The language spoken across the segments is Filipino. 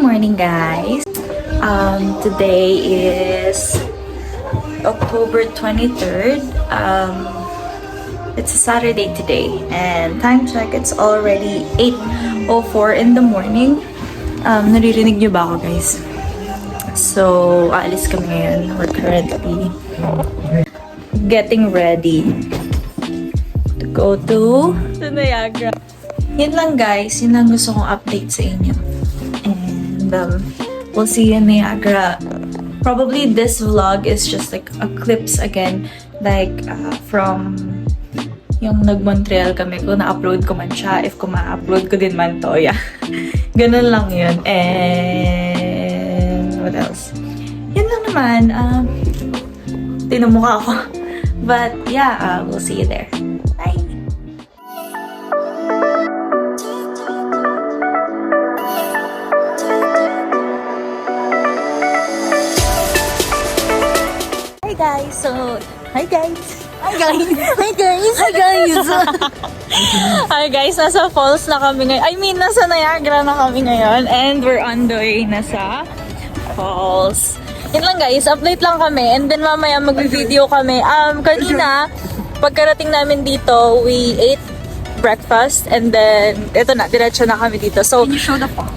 morning, guys. Today is October 23rd. It's a Saturday today, and time check, it's already 8:04 in the morning. Naririnig niyo ba ako, guys? So, aalis kami ngayon. We're currently getting ready to go to Niagara. Yun lang, guys. Yun lang gusto kong update sa inyo. And we'll see you in Niagara. Probably this vlog is just like a clips again, like from yung nag-Montreal kami, kung na-upload ko man siya, if kung ma-upload ko din man to, yeah. Ganun lang yun. And what else? Yun lang naman. Tinumukha ako. But yeah, we'll see you there. Bye! Hi guys! Hi guys! Hi guys, nasa falls na kami ngayon. I mean, nasa Niagara na kami ngayon. And we're on the way na sa falls. Yun lang guys, update lang kami. And then mamaya mag-video kami. Kanina, pagkarating namin dito, we ate breakfast. And then, eto na, diretso na kami dito. So, Can you show the fall?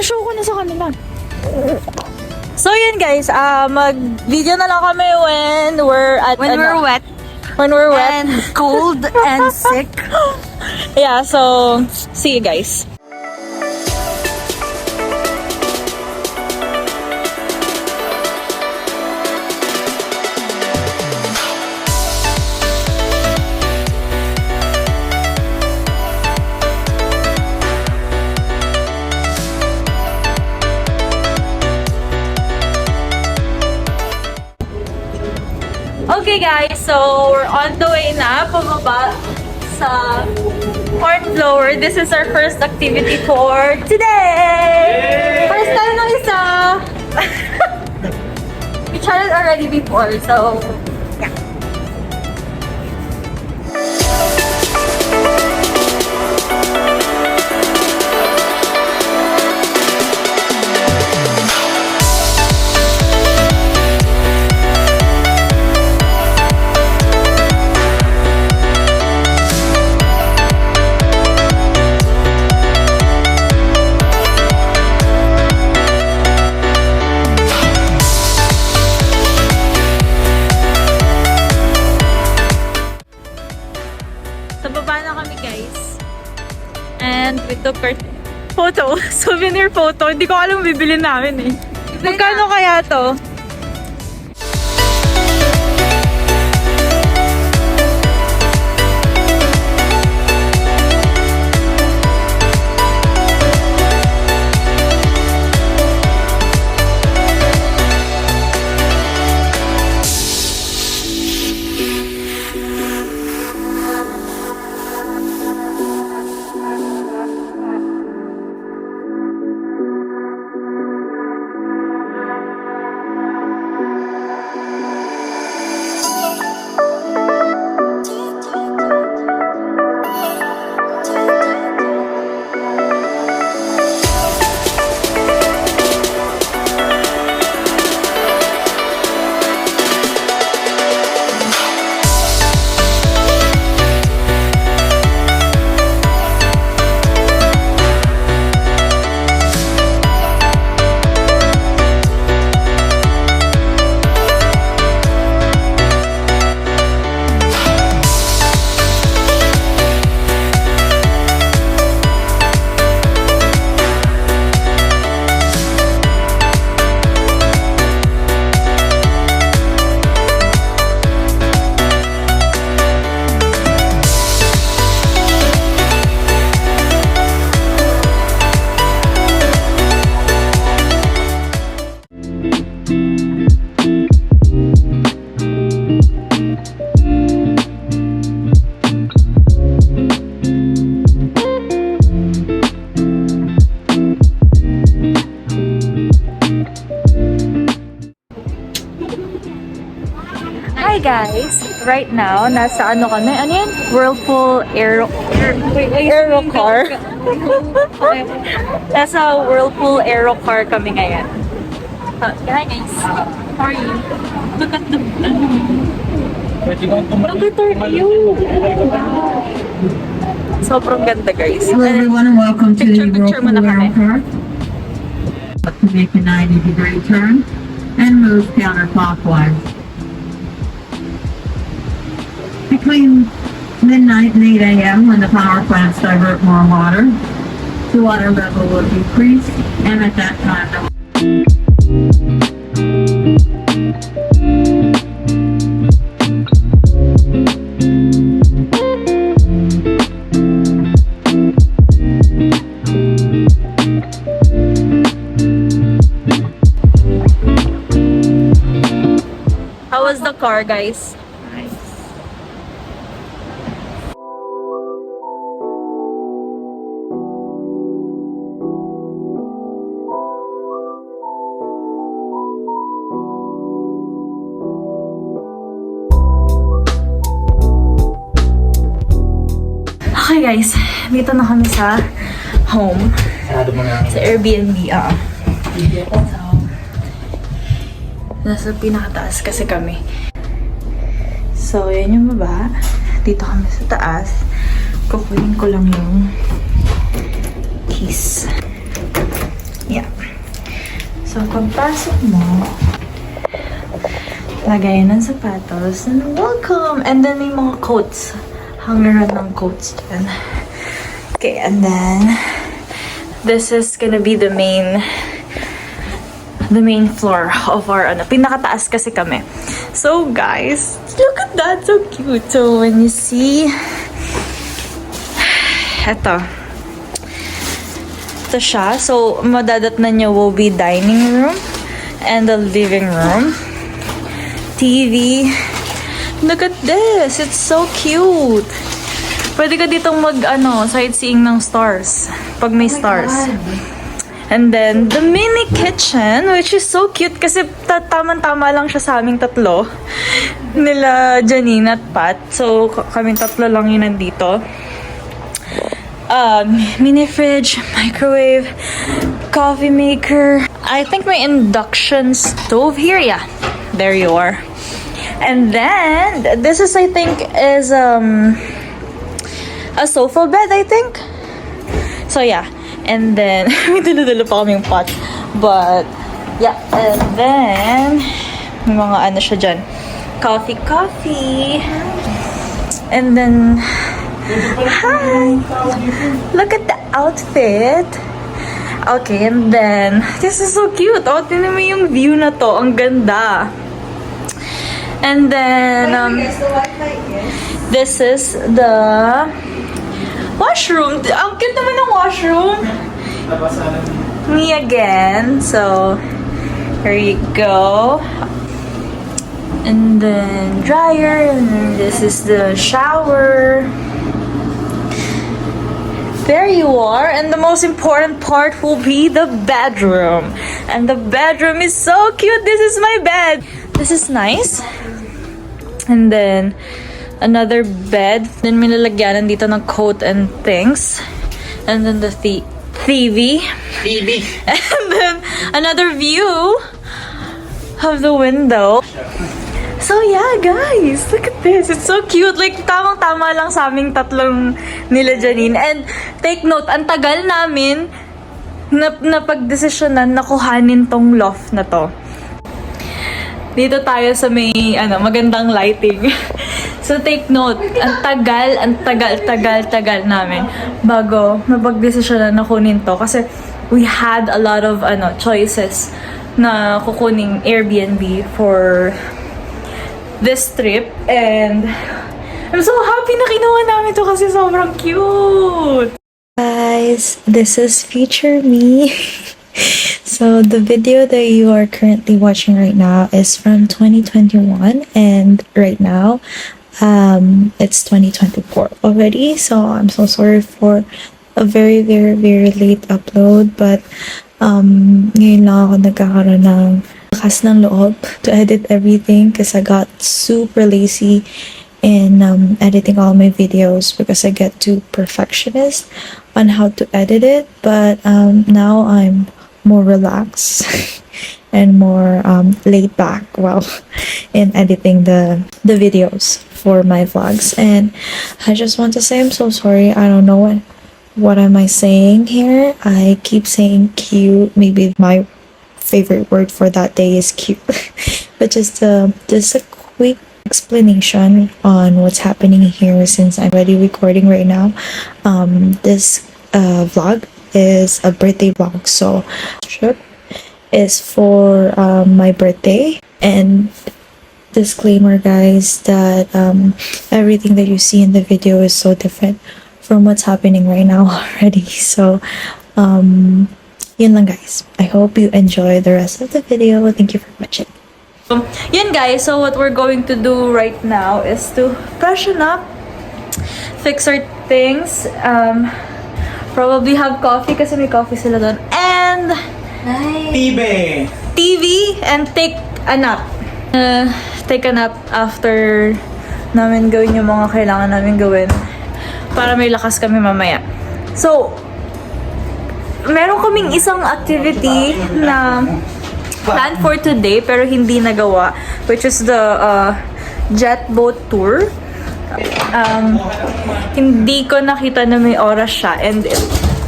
show ko na sa kanila. So yun guys, mag-video na lang kami when we're at wet When we're wet. and cold and sick. Yeah, so see you guys. Okay guys, so we're on the way na pababa sa 4th floor. This is our first activity for today! First time na isa! We tried it already before, so yeah. So, baba na kami guys. And we took our photo. Souvenir photo. Hindi ko alam bibili namin eh. Magkano kaya to? Hi guys! right now, nasa ano kami? Ano yan? Whirlpool Aero car. Nasa Whirlpool Aero car kami ngayon. Hi guys. How are you? Look at the Look at our view. Sobrang ganda guys. Hello everyone and welcome to the Picture mo na Whirlpool kami. Aero Car. To make a 90-degree turn and move counterclockwise. Between midnight and 8 a.m. when the power plants divert more water, the water level will decrease, and at that time the How was the car, guys? Okay guys, dito na kami sa home. Sa Airbnb, So, nasa pinakataas kasi kami. So, yan yung baba. Dito kami sa taas. Kukunin ko lang yung keys. Yeah. So, pagpasok mo, lagayan ng sapatos, and welcome! And then may mga coats. Hangaran ng coats dyan. Okay, and then this is gonna be the main floor of our pinakataas kasi kami. So guys, look at that, so cute. So when you see ito siya. So madadatnan nyo will be dining room and the living room. TV. Look at this, it's so cute. Pwede ka ditong sightseeing ng stars pag may stars. And then, the mini kitchen, which is so cute kasi tamang-tama lang siya sa aming tatlo. Nila Janine at Pat. So, kaming tatlo lang yun nandito. Mini fridge, microwave, coffee maker. I think may induction stove here. Yeah, there you are. And then, this is, I think, is a sofa bed, I think. So, yeah. And then, may dala-dala pa kaming pot. But, yeah. And then, may mga siya dyan. Coffee. And then, hi! Look at the outfit. Okay, and then, this is so cute. Oh, tinan mo yung view na to. Ang ganda. And then, this is the washroom. Ang cute naman ng washroom. Me again. So, here you go. And then, dryer. And then this is the shower. There you are. And the most important part will be the bedroom. And the bedroom is so cute. This is my bed. This is nice. And then, another bed. Then, may lalagyanan dito ng coat and things. And then, the TV. And then, another view of the window. So, yeah, guys. Look at this. It's so cute. Like, tamang-tama lang sa aming tatlong nila Janine. And, take note, ang tagal namin na pagdesisyonan na kuhanin tong loft na to. Dito tayo sa may magandang lighting. So take note, ang tagal namin bago napagdesisyonan na kunin to kasi we had a lot of choices na kukuning Airbnb for this trip, and I'm so happy na kinuha namin to kasi sobrang cute. Guys, this is future me. So the video that you are currently watching right now is from 2021, and right now it's 2024 already. So I'm so sorry for a very late upload, but ngayon lang ako nagkakaroon ng lakas ng loob to edit everything because I got super lazy in editing all my videos because I get too perfectionist on how to edit it. But now I'm more relaxed and more laid back while in editing the videos for my vlogs. And I just want to say I'm so sorry. I don't know what am I saying here. I keep saying cute. Maybe my favorite word for that day is cute. But just a quick explanation on what's happening here since I'm already recording right now. This vlog is a birthday vlog, so trip is for my birthday. And disclaimer guys that everything that you see in the video is so different from what's happening right now already. So yun lang guys. I hope you enjoy the rest of the video. Thank you for watching. Yun guys, so what we're going to do right now is to freshen up, fix our things, probably have coffee kasi may coffee sila doon, and TV, and take a nap. Take a nap after namin gawin yung mga kailangan namin gawin para may lakas kami mamaya. So, meron kaming isang activity na planned for today pero hindi nagawa, which is the jet boat tour. Hindi ko nakita na may oras siya and it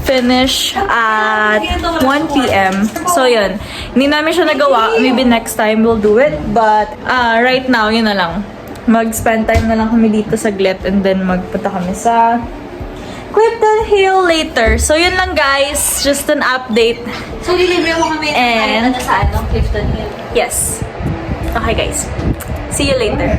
finish at 1 p.m. So yun, hindi namin siya nagawa. Maybe next time we'll do it, but right now yun na lang, mag-spend time na lang kami dito saglit and then magpunta kami sa Clifton Hill later. So yun lang guys, just an update. So, lilibre mo kami And sa Clifton Hill. yes. Okay guys. See you later.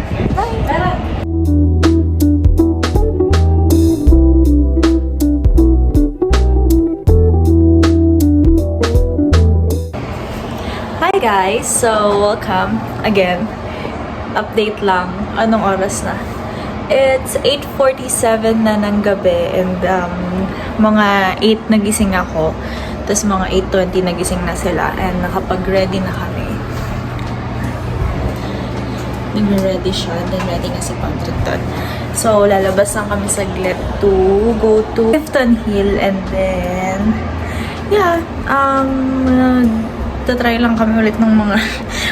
Hi guys. So, welcome again. Update lang. Anong oras na? It's 8:47 na ng gabi and mga 8 nagising ako. Tapos mga 8:20 nagising na sila and nakapag-ready na kami. Nag-ready siya, then ready na si Patrick doon. So, lalabas lang kami saglit to go to Clifton Hill and then yeah, tatry lang kami ulit ng mga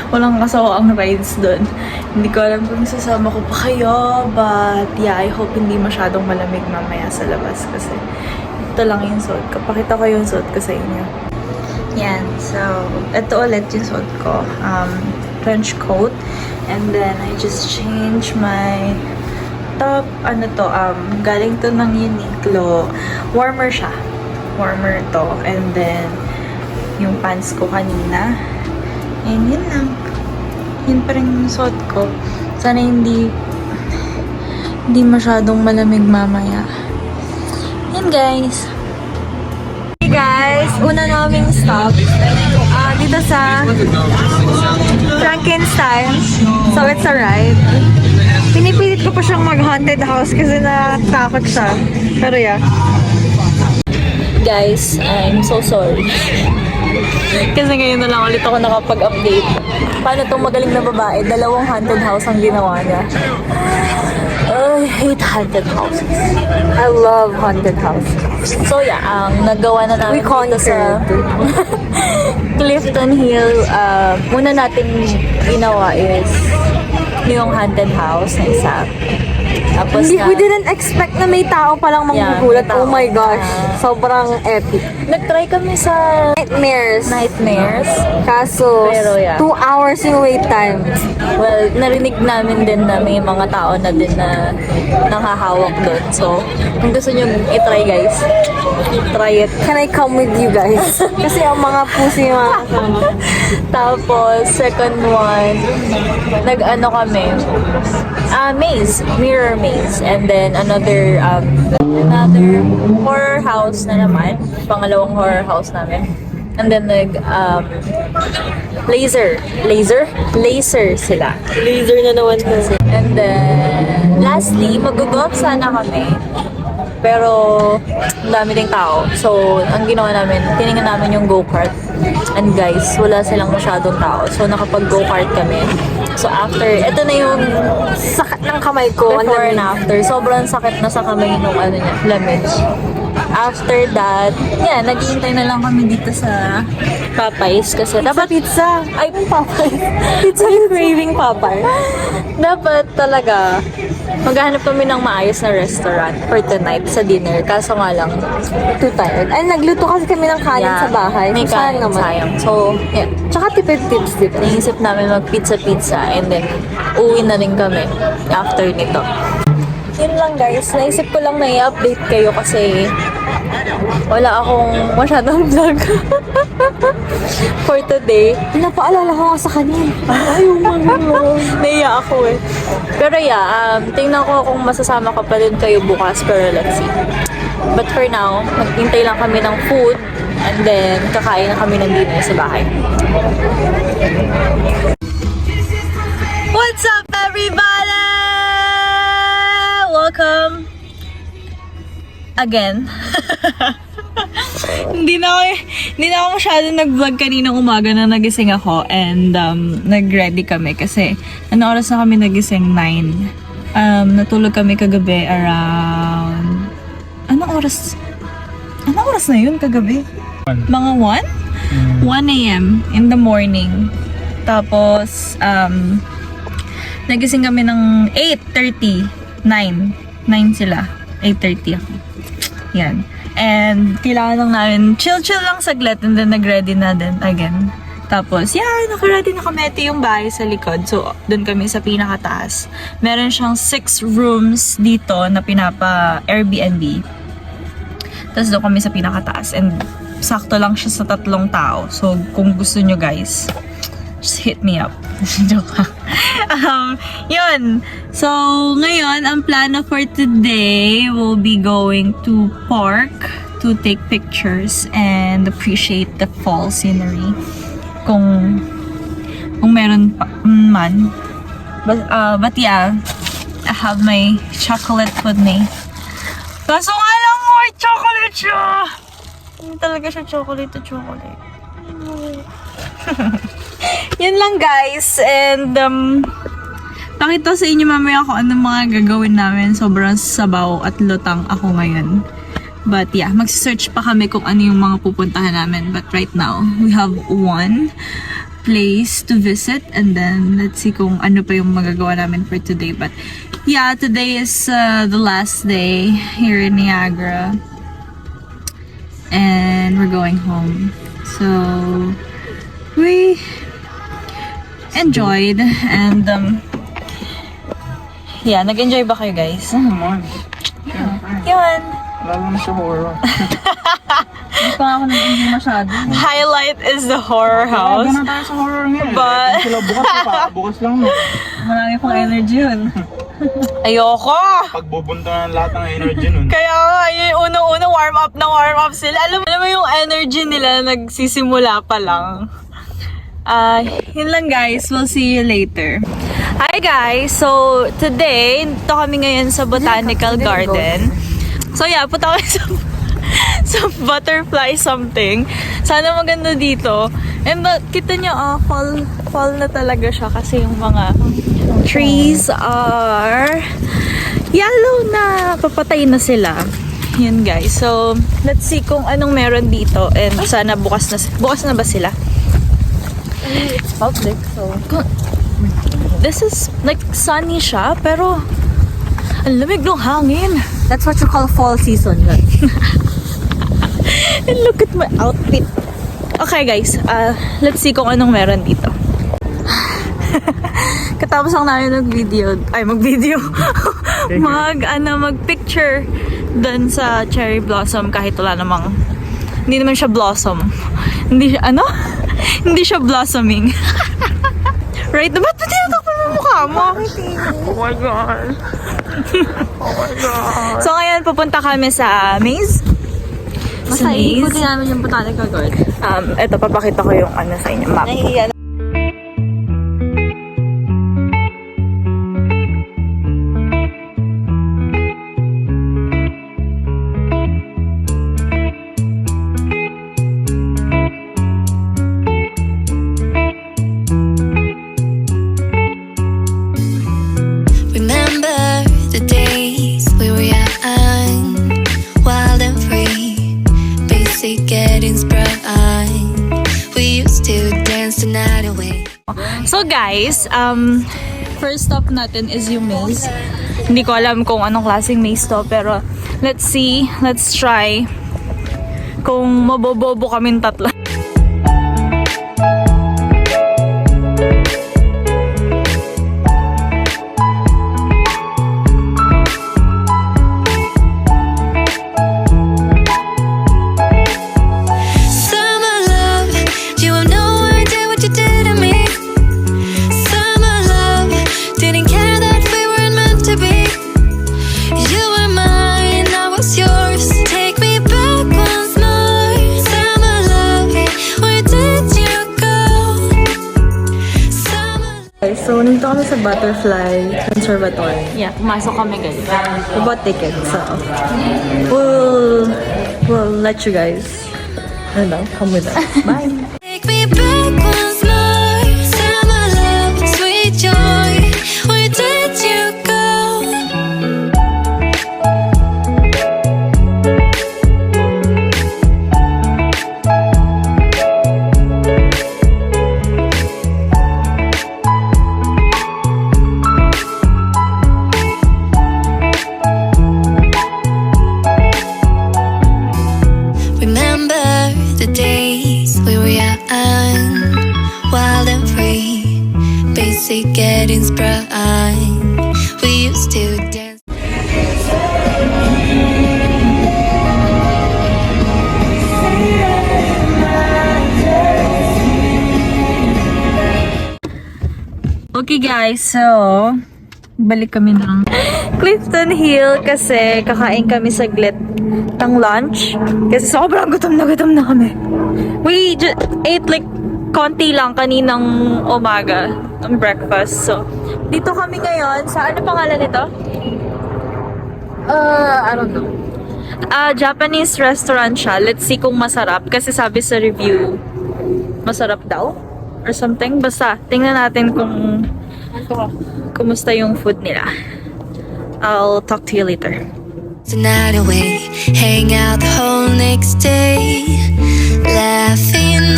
walang kasawaang rides doon. Hindi ko alam kung sasama ko pa kayo, but yeah, I hope hindi masyadong malamig mamaya sa labas kasi ito lang yung suot ko. Pakita ko yung suot ko sa inyo. Yan, so ito ulit yung suot ko. Trench coat, and then I just changed my top. Ano to, galing to ng Uniqlo. Warmer siya. Warmer to, and then yung pants ko kanina. And yun lang. Yun pa rin yung suot ko. Sana hindi masyadong malamig mamaya. Yan guys. Hey guys, una naming stop. Dito sa Frankenstein. So it's a ride. Pinipilit ko pa siyang mag-haunted house kasi natatakot siya. Pero yeah. Guys, I'm so sorry. Kasi ngayon na lang ulit ako nakapag-update. Paano tong magaling na babae? 2 haunted house ang ginawa niya. I hate haunted houses. I love haunted houses. So yeah, nagawa na namin dito sa Clifton Hill. Una natin ginawa is yung haunted house na isa. Tapos We didn't expect na may tao palang manggugulat. may tao. Oh my gosh. Sobrang epic. Nag-try kami sa Nightmares. Kaso, Pero, yeah. 2 hours yung wait time. Well, narinig namin din na may mga tao na din na nakahawak doon. So, kung gusto nyo i-try guys, try it. Can I come with you guys? Kasi ang mga pusi yung mga kasama. Tapos, second one, nag-ano kami, mirror maze. And then, another horror house na naman. Pangalawang horror house namin. And then, laser sila. Laser na naman po. And then, lastly, mag-golf sana kami. Pero, ang dami ding tao. So, ang ginawa namin, tiningnan namin yung go-kart. And guys, wala silang masyadong tao. So, nakapag-go-kart kami. So after, ito na yung Sakit ng kamay ko. Ang before and lamig. after. Sobrang sakit na sa kamay nung ano niya, lamig. After that, yeah, naghihintay na lang kami dito sa Popeyes kasi dapat Pizza. ay Popeyes. Pizza yung craving Popeyes. Dapat talaga maghanap kami ng maayos na restaurant for tonight sa dinner. Kaso nga lang, too tired. Ay, nagluto kasi kami ng kanin sa bahay. May So, sayang kanin, naman. sayang. So, yeah. Tsaka tipid tips, di ba? Naisip namin mag-pizza-pizza and then uwi na rin kami after nito. Yun lang guys, naisip ko lang na i-update kayo kasi wala akong masyadong vlog for today. Napaalala ko nga sa kanya. Ayaw mo. Naiya ako eh. Pero yeah, tingnan ko kung masasama ka pa rin kayo bukas, pero let's see. But for now, maghintay lang kami ng food and then kakain na kami ng dinner sa bahay. What's up everybody? Welcome again. Hindi na ako masyado nag-vlog kaninang umaga na nagising ako and nag-ready kami kasi ano oras na kami nagising? 9. Natulog kami kagabi around anong oras na yun kagabi? Mga 1? 1 a.m. in the morning. Tapos nagising kami ng 8:30. 9 sila. 8:30 ako. Yan. And kailangan lang namin chill lang saglit and then nag-ready na din again. Tapos, naka-ready na kami. Ito yung bahay sa likod. So, doon kami sa pinakataas. Meron siyang 6 rooms dito na pinapa-Airbnb. Tapos doon kami sa pinakataas. And sakto lang siya sa 3 tao. So, kung gusto nyo guys, just hit me up. Joke lang. Yun. So, ngayon, ang plano for today will be going to park to take pictures and appreciate the fall scenery. Kung meron pa man. But yeah, I have my chocolate with me. Kaso nga lang more chocolate siya! Hindi talaga siya chocolate. Yun lang guys, and pakita sa inyo mamaya kung ano mga gagawin namin. Sobrang sabaw at lutang ako ngayon. But yeah, magsisearch pa kami kung ano yung mga pupuntahan namin. But right now, we have one place to visit and then let's see kung ano pa yung magagawa namin for today. But yeah, today is the last day here in Niagara. And we're going home. So, we enjoyed and yeah, nag-enjoy ba kayo guys? Naman. Yun. Lalo na sa horror. Hindi pa ako nag-enjoy masyado. Highlight is the horror house. Gana tayo sa horror ngayon. But- Sila bukas lang. No? Marami pang energy yun. Ayoko! Pagbubunta ng lahat ng energy nun. Kaya nga, yung unang-una warm up sila. Alam mo yung energy nila nagsisimula pa lang. Yun lang guys. We'll see you later. Hi guys! So, today, ito kami ngayon sa Botanical Garden. So yeah, punta kami sa butterfly something. Sana maganda dito. And kita nyo, fall na talaga siya kasi yung mga trees are yellow na. Papatay na sila. Yun guys. So, let's see kung anong meron dito. And sana bukas na ba sila? It's public, so... This is like sunny siya, pero ang lamig ng hangin. That's what you call fall season, guys. And look at my outfit. Okay guys, let's see kung anong meron dito. Katapos lang namin mag-picture dun sa cherry blossom kahit wala namang, hindi naman siya blossom. Hindi siya blossoming. Right? Ba't ba tinatakpan mo mukha mo? Oh my God. So ngayon, pupunta kami sa maze. Basta ikutin namin yung botanical garden. Ito, papakita ko yung ano sa inyo, map. Nahihiya So guys, first stop natin is yung maze. Hindi ko alam kung anong klaseng maze to, pero let's see, let's try kung mabobobo kaming tatlo. Summer love, you have no idea what you did to me. Summer love, didn't care that we weren't meant to be. You were mine, I was yours. Take me back once more. Summer love, where did you go? Summer. Guys, so nandito kami sa Butterfly Conservatory. Yeah, pumasok kami guys. We bought tickets, so we'll let you guys, come with us. Bye! Take me back once more. Summer love, sweet joy. Where did you go? Remember the days we were young, wild and free, basic getting sprung. We used to dance. Okay guys, so balik kami ng Clifton Hill kasi kakain kami saglit ng lunch kasi sobrang gutom na kami. We just ate like konti lang kaninang umaga ng breakfast. So, dito kami ngayon sa ano pangalan nito? I don't know. Japanese restaurant siya. Let's see kung masarap kasi sabi sa review masarap daw or something. Basta tingnan natin kung kumusta yung food nila. I'll talk to you later. The night away, hang out the whole next day, laughing.